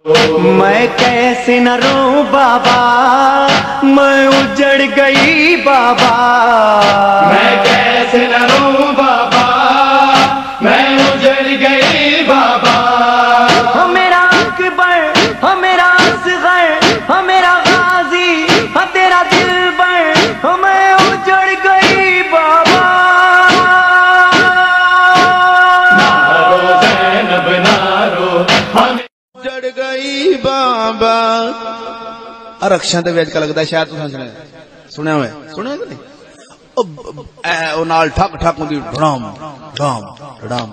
میں کیسے نہ رو بابا، میں اجڑ گئی بابا، میں کیسے نہ رو بابا، میں اجڑ گئی بابا، ہو میرا اکبر، ہو میرا اصغر، ہو میرا غازی، ہو تیرا دلبر، ہو میں اجڑ گئی بابا، نہ رو زینب نہ رو، ہم جڑ گئی بابا. رکشاں دے وچ لگدا شاید تساں سنیا ہوئے کہ نہیں؟ او نال ٹھک ٹھک ہوندی ڈھڑام ڈھام ڈھڑام.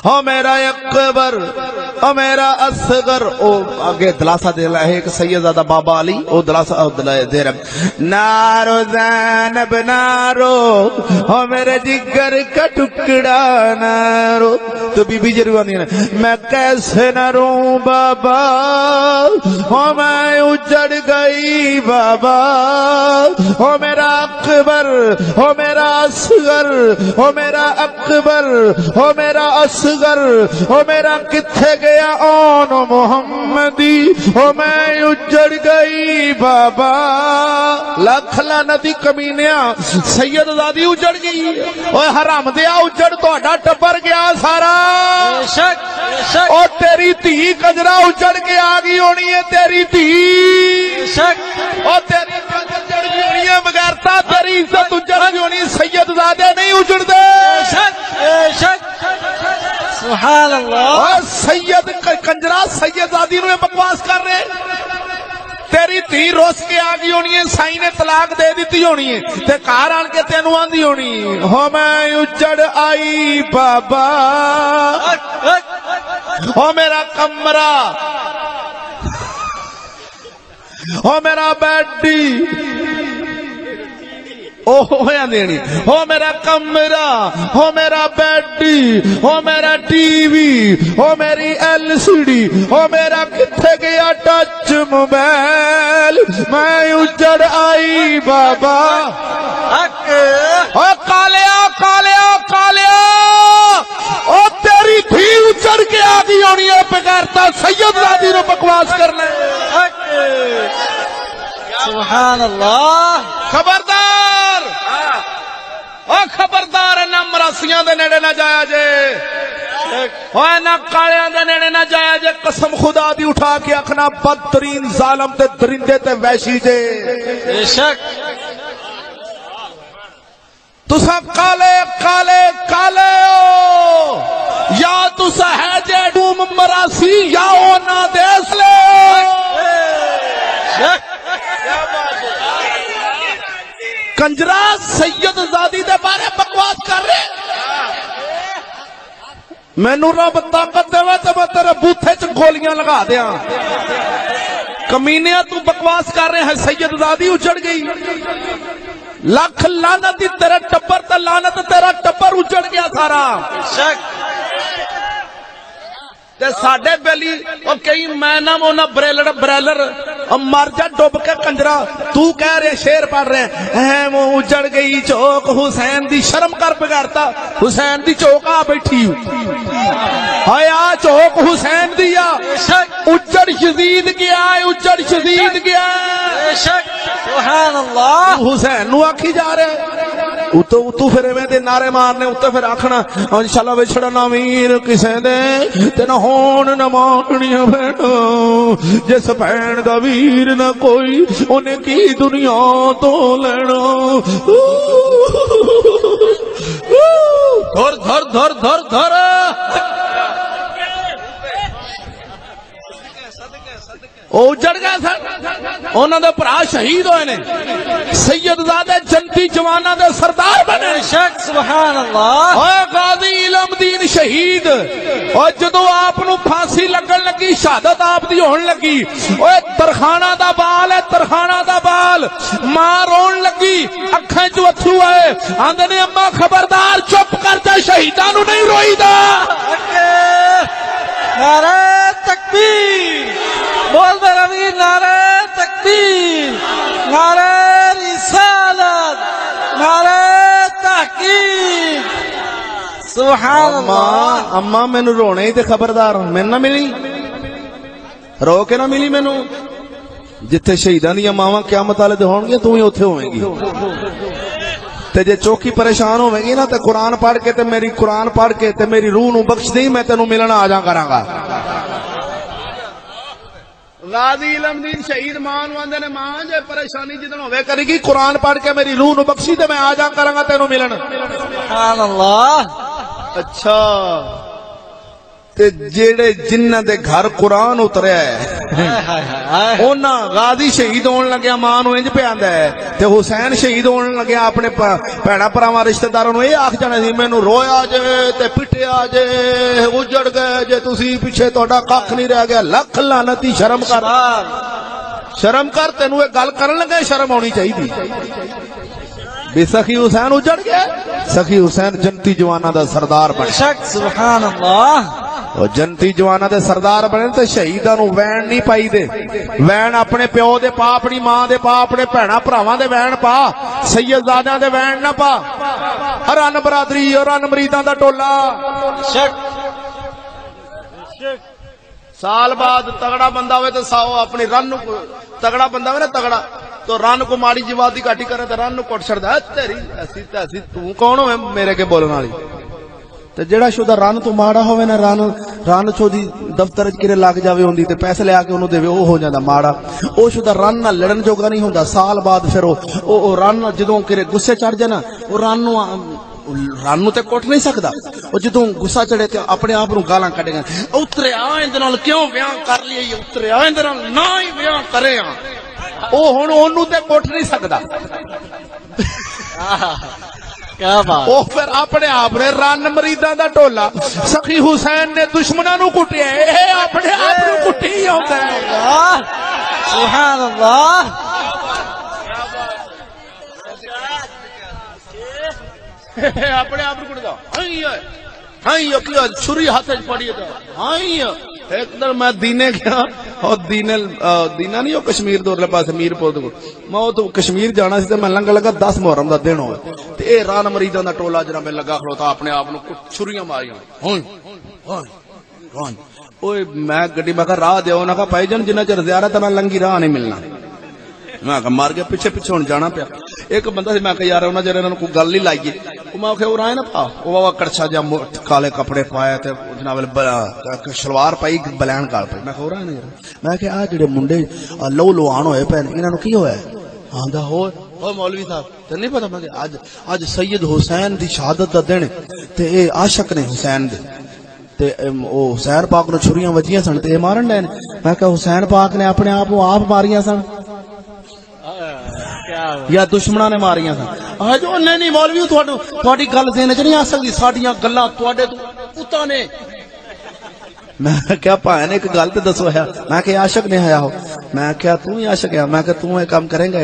ہو میرا اکبر، او میرا اصغر. او آگے دلاسا دے رہا ہے ایک سیدزادہ بابا علی، او دلاسا دے رہا نارو زینب نارو، ہو میرے جگر کا ٹکڑا نارو. تو بی بی ضرور آندی ہے میں کیسے نہ روں بابا، ہو میں اجڑ گئی بابا، ہو میرا اکبر، ہو میرا اصغر، ہو میرا اکبر، ہو میرا اصغر، ہو میرا کتھے گیا اون محمدی، ہو میں اجڑ گئی بابا. لکھ لعنتی کمینیا، سیدزادی اجڑ گئی، اوے حرام دیا اجڑ تہاڈا ٹبر گیا سارا. او تیری تھی کجرا اجڑ کے آ گئی ہونی ہے، تیری تھی او تیری اجڑ گئی ہونی ہے، بغیرتا تیری عزت اجڑ گئی ہونی. سیدزادے نہیں اجڑ دے. سبحان اللہ. اور سید کنجرا سیدزادی نو بکواس کر رہے. تیری تھی روس کے آ گئی ہونی ہے، سائی نے طلاق دے دیتی ہونی ہے تے کار آن کے تینوں آندی ہونی ہو میں اجڑ آئی بابا، ہو میرا کمرہ، ہو میرا بیڈی، او ہویا دینی، ہو میرا کمرہ، ہو میرا بیڈی، ہو میرا ٹی وی، ہو میری ایل سی ڈی، ہو میرا کتھے گیا ٹچ موبائل، میں اجڑ آئی بابا. او کالیا کالیا کالیا، او تیری تھی اجڑ کے آ گئی ہونی ہے، بغیرتا سیدزادی نو بکواس کرنا. سبحان اللہ. خبردار، او خبردار، نہ مراسیاں دے نیڑے نہ جایا جے، او نہ کالیاں دے نیڑے نہ جایا جے. قسم خدا دی اٹھا کے اکھنا بدترین ظالم تے درندے تے وحشی جے. بے شک تسا کالے کالے کالے ہو، یا تسا ہے جے ڈوم مراسی یا او نہ دیس لے. کنجرا سیدزادی دے بارے بکواس کر رہے. مینو رب طاقت دے تے میں تیرے بوتھے چ گولیاں لگا دیاں. کمینیا تو بکواس کر رہے ہیں، سیدزادی اجڑ گئی. لکھ لعنت تیرے ٹبر تے لعنت تیرا ٹبر اجڑ گیا سارا. تے ساڈے بیلی او کئی میں نہ وہ نہ بریلر بریلر مر جا ڈب کے کنجرا. تو کہہ رہے شیر پڑھ رہے ہیں وہ اجڑ گئی چوک حسین دی. شرم کر بگڑتا، حسین دی چوک آ بیٹھی آیا چوک حسین دی آ. اجڑ یزید گیا، اجڑ یزید گیا. سبحان اللہ. حسین نو آکھی جا رہے تو پھر میں دے نعرے مارنے اتنے پھر آکھنا انشاءاللہ وچھڑا نہ ویر کسے دے تے نہ ہون نہ ماننیاں بھیناں. جس بھین دا ویر نہ کوئی انہیں کی دنیا تو لینا. دھر دھر دھر دھر دھر اجڑ گئے سن. انہوں دے بھرا شہید ہوئے نے، سیدزادے جنتی جواناں دے سردار بنے. شک سبحان اللہ. اوے غازی علم دین شہید، اور جدو آپ نو پھانسی لگن لگی، شہادت آپ دی ہون لگی، اوے ترخانہ دا بال ہے، ترخانہ دا بال. ماں رون لگی، اکھیں چ اتھرو آئے، آندے نے اماں خبردار چپ کر جا، شہیداں نو نہیں روئی دا. نعرہ تکبیر، بول دے روی نعرہ تکبیر، نعرہ رسالت، نعرہ تحقیق. سبحان اللہ. اماں مینوں رونے تے خبردار میں نہ ملی. رو کے نہ ملی مینوں جتھے شہیداں دیاں ماواں قیامت والے دے ہون گے تو ہی اوتھے ہوویں گی تے جے چوکی پریشان ہوویں گی نا تے قرآن پڑھ کے تے میری قرآن پڑھ کے تے میری روح نو بخش دیں میں تینوں ملنا آ جا کراں گا غازی علم دین شہید ماں نو آندے نے ماں جے پریشانی جدن ہوے کرے گی قرآن پڑھ کے میری روح نو بخشی تے میں آ جا کراں گا تینوں ملن سبحان اللہ اچھا تے جیڑے جنہ دے گھر قرآن اتریا ہے اونا غازی شہید ہون لگیا ماں نو انج پہ آندا ہے تے حسین شہید ہون لگیا اپنے بھیڑا پراواں رشتہ داراں نو اے آکھ جانا سی مینوں رویا جے تے پٹیا جے اجڑ گئے جے تسی پیچھے تہاڈا ککھ نہیں رہ گیا لکھ لعنتی شرم کر تینوں اے گل کرن لگے شرم ہونی چاہیے بے سخی حسین اجڑ گیا سخی حسین جنتی جواناں دا سردار بن شک سبحان اللہ او جنتی جواناں دے سردار بنے تے شہیداں نو وین نہیں پائی دے وین اپنے پیو دے پا اپنی ماں دے پا اپنے بھیڑاں بھراواں دے وین پا سیدزادیاں دے وین نہ پا ہرن برادری اور ان مریداں دا ٹولا شک سال بعد تگڑا بندہ ہوئے تو ساؤ اپنی رن تگڑا بندہ ہوئے نا تگڑا تو رن کو ماڑی جوادی کاٹی کرے تو رن کوٹ چھڑدا تیری ایسی تیسی تو کون ہوئے میرے کے بولن والی تے جڑا شدہ رن تو ماڑا ہوئے نا رن چودی دفتر وچ کرے لگ جاوے ہوندی تے پیسے لے آ کے اونوں دیوے او ہو جاندا ماڑا او شدہ رن نال لڑن جوگا نہیں ہوندا سال بعد پھر او رن جدوں کرے غصے چڑھ جانا او رن تے کوٹ نہیں سکدا او جدوں غصہ چڑھے تے اپنے آپ نو گالاں کڈے گا اتریا ایندے نال کیوں بیان کر لئی اتریا ایندے نال نہ ہی بیان کرے ہاں او ہن اونوں تے کوٹ نہیں سکدا کیا بات او پھر اپنے آپ نے رن مریداں دا ٹولا سخی حسین نے دشمناں نو کٹیا اے اپنے آپ نو کٹی ہوندا ہے سبحان اللہ اپنے آپ کو کٹدا چھری ہاتھ پڑی ایک دن میں دینے گیا اور دینا نہیں کشمیر دور پاس میر پور میں تو کشمیر جانا سی میں لنگا لگا 10 محرم دا دن ہوئے تے اے ران مریداں دا ٹولا جڑا میں لگا کھڑوتا اپنے آپ نو چھریاں ماریاں اوئے میں گڈی میں راہ دیو نہ پائی جان جنہ چر زیارت نہ لنگی راہ نہیں ملنا میں مار گیا پیچھے ہن جانا پیا ایک بندہ سی میں کہ یار انہاں جڑے انہاں کو گل نہیں لائی او میں کہ او رائے نہ پا او بابا کڑچا جا کالے کپڑے پایا تے جناب شلوار پائی بلین کال پائی میں کہ او رائے نہ یار میں کہ آ جڑے منڈے لو آن ہوئے پے انہاں نو کی ہویا آندا ہو مولوی صاحب تے نہیں پتہ میں کہ اج سید حسین دی شہادت دا دن تے اے عاشق نے حسین دے تے او حسین پاک نو چھریاں وجیاں سن تے مارن ڈے میں کہ حسین پاک نے اپنے آپ کو آپ ماریاں سن یا دشمناں نے ماریاں سن آج نہیں مولوی تہاڈی گل ذہن چ نہیں آ سکدی ساڈیاں گلاں تہاڈے تو پتاں نے میں کیا پائے نے ایک گل تے دسو ہے میں کہ عاشق نے آیا ہو میں کیا تو ہی عاشق ہے میں کہ تو اے کام کرے گا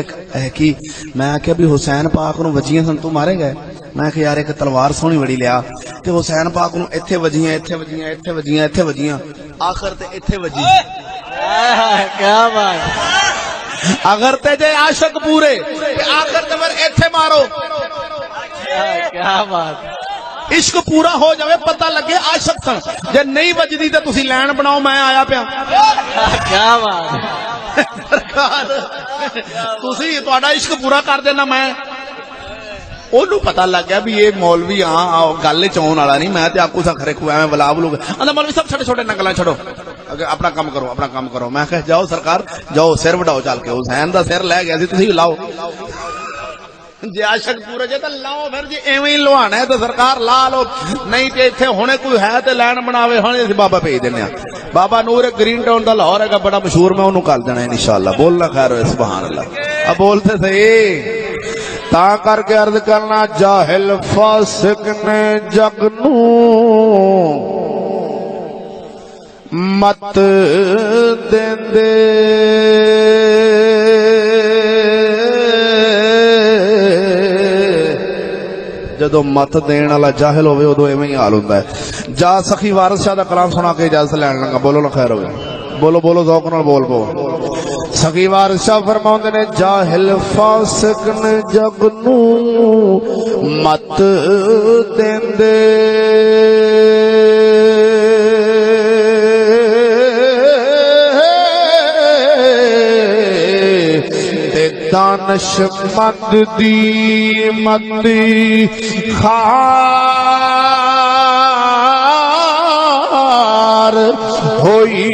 کی میں کہ بھی حسین پاک نو وجیاں سن تو مارے گا میں کہ یار ایک تلوار سونی بڑی لیا تے حسین پاک نو ایتھے وجیاں ایتھے وجیاں ایتھے وجیاں ایتھے وجیاں آخر تے ایتھے وجی کیا بات اگر تے جے عاشق پورے آخر تے پھر ایتھے مارو کیا بات عشق پورا ہو جاوے پتہ لگے عاشق سن جے نہیں وجدی تے تسی لین بناؤ میں آیا پیا کیا بات سرکار تسی تہاڈا عشق پورا کر دینا میں اونوں پتہ لگ گیا بھی یہ مولوی ہاں گل چون والا نہیں میں تے آپ کو سکھرے کو ایویں ولا بلو اندا مولوی صاحب چھوٹے چھوٹے نقلاں چھڑو اپنا کام کرو میں کہ جاؤ سرکار جاؤ سر وڈاؤ چل کے حسین دا سر لے گیا سی تسی لاؤ جے عاشق پورے جے تے لاؤ پھر جے ایویں لوانا ہے تے سرکار لا لو نہیں تے ایتھے ہونے کوئی ہے تے لین بناوے ہن اسی بابا بھیج دینے بابا نور گرین ٹاؤن دا لاہور ہے بڑا مشہور میں اونوں کر دینا انشاءاللہ بولنا خیر ہوئے سبحان اللہ اب بولتے صحیح تا کر کے عرض کرنا جاہل فاسق نے جگ نو مت دیندے جدو مت دین والا جاہل ہوئے ادو ایویں ہی حال ہوندا ہے جا سخی وارث شاہ دا کلام سنا کے اجازت لین لگا بولو نا خیر ہوئے بولو ذوق نال بول سخی وارث شاہ فرماؤندے نے جاہل فاسق نے جگ نو مت دیندے دانشمند دی مت خار ہوئی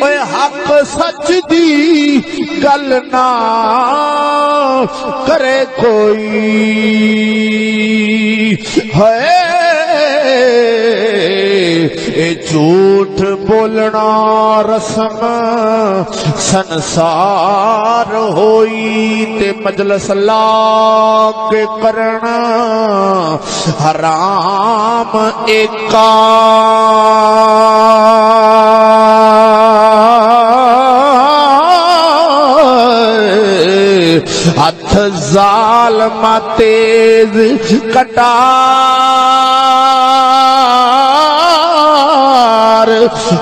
اے حق سچ دی گل نہ کرے کوئی ہے اے جھوٹ بولنا رسم سنسار ہوئی تے مجلس لا کے کرنا حرام ایکا ہاتھ ظالم تیز کٹار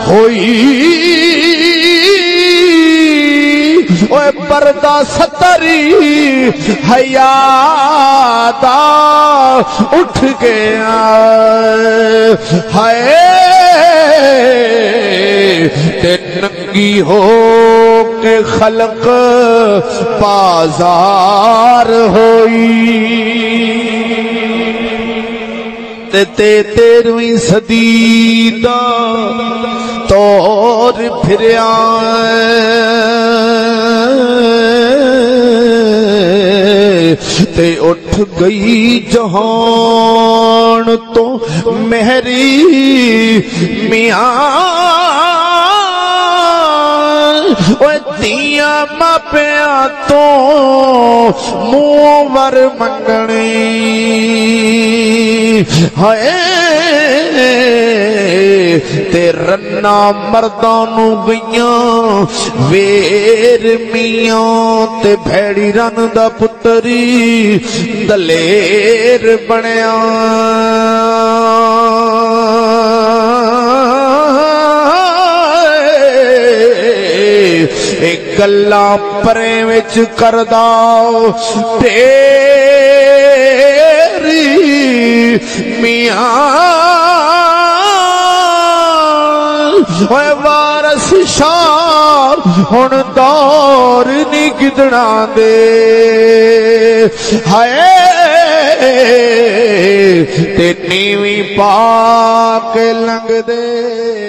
ہوئی اوے پردہ ستری حیا دا اٹھ گیا ہائے تے ننگی ہو کے خلق بازار ہوئی تیرویں صدی دا طور پھریا تے اٹھ گئی جہان تو مہری میاں دیاں ماپیاں تو موور منگنی ہائے تے رنا مردانو گئیاں ویر میاں تے بھیڑی رن دا پتری دلیر بنیا ایک گلہ پرے وچ کرداؤ تیری میاں اے وارث شاہ ہن دور نہیں گدڑا دے ہائے تے نیویں پا کے لنگ دے